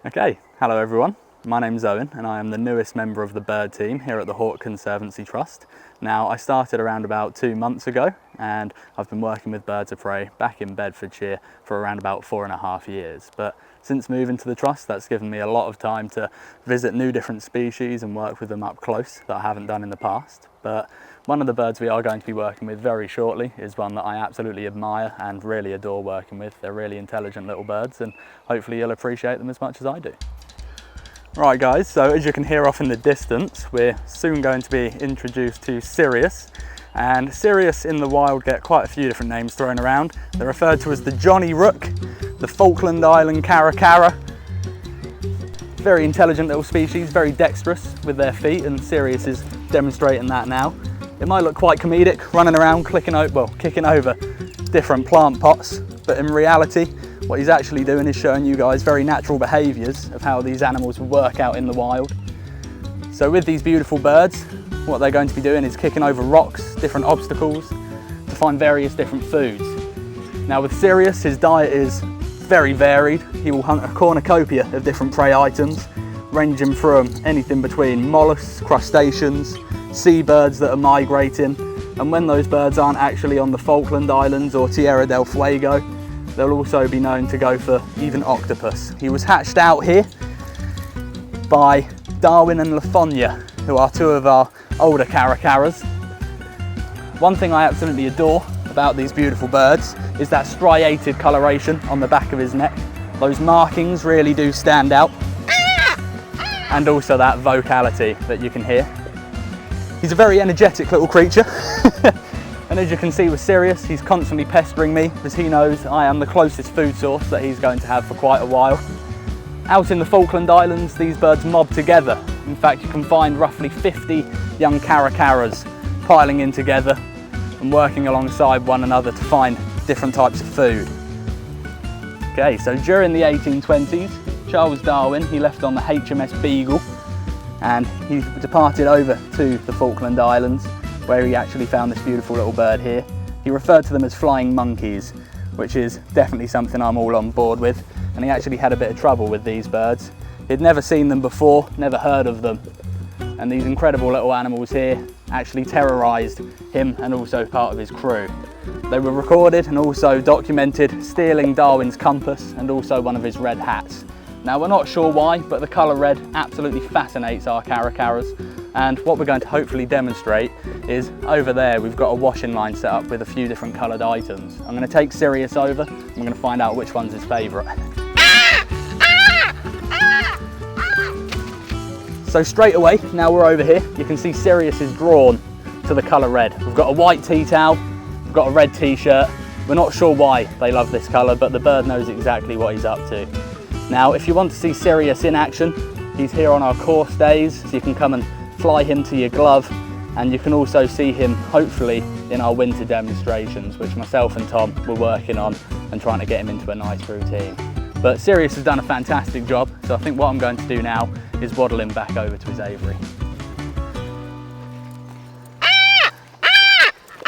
Okay, hello everyone. My name's Owen and I am the newest member of the bird team here at the Hawk Conservancy Trust. Now, I started around about 2 months ago and I've been working with birds of prey back in Bedfordshire for around about 4.5 years. But since moving to the trust, that's given me a lot of time to visit new different species and work with them up close that I haven't done in the past. But one of the birds we are going to be working with very shortly is one that I absolutely admire and really adore working with. They're really intelligent little birds and hopefully you'll appreciate them as much as I do. Right guys, so as you can hear off in the distance, we're soon going to be introduced to Sirius. And Sirius in the wild get quite a few different names thrown around. They're referred to as the Johnny Rook, the Falkland Island Caracara. Very intelligent little species, very dexterous with their feet, and Sirius is demonstrating that now. It might look quite comedic, running around, kicking over different plant pots, but in reality, what he's actually doing is showing you guys very natural behaviours of how these animals will work out in the wild. So with these beautiful birds, what they're going to be doing is kicking over rocks, different obstacles, to find various different foods. Now with Sirius, his diet is very varied. He will hunt a cornucopia of different prey items, ranging from anything between mollusks, crustaceans, seabirds that are migrating, and when those birds aren't actually on the Falkland Islands or Tierra del Fuego, they'll also be known to go for even octopus. He was hatched out here by Darwin and Lafonia, who are two of our older caracaras. One thing I absolutely adore about these beautiful birds is that striated coloration on the back of his neck. Those markings really do stand out, and also that vocality that you can hear. He's a very energetic little creature. And as you can see with Sirius, he's constantly pestering me because he knows I am the closest food source that he's going to have for quite a while. Out in the Falkland Islands, these birds mob together. In fact, you can find roughly 50 young caracaras piling in together and working alongside one another to find different types of food. Okay, so during the 1820s, Charles Darwin, he left on the HMS Beagle and he departed over to the Falkland Islands, where he actually found this beautiful little bird here. He referred to them as flying monkeys, which is definitely something I'm all on board with. And he actually had a bit of trouble with these birds. He'd never seen them before, never heard of them. And these incredible little animals here actually terrorized him and also part of his crew. They were recorded and also documented stealing Darwin's compass and also one of his red hats. Now we're not sure why, but the colour red absolutely fascinates our caracaras. And what we're going to hopefully demonstrate is over there we've got a washing line set up with a few different coloured items. I'm going to take Sirius over and we're going to find out which one's his favourite. So straight away, now we're over here, you can see Sirius is drawn to the colour red. We've got a white tea towel, we've got a red t-shirt. We're not sure why they love this colour, but the bird knows exactly what he's up to. Now if you want to see Sirius in action, he's here on our course days, so you can come and fly him to your glove, and you can also see him hopefully in our winter demonstrations, which myself and Tom were working on and trying to get him into a nice routine. But Sirius has done a fantastic job, so I think what I'm going to do now is waddle him back over to his aviary.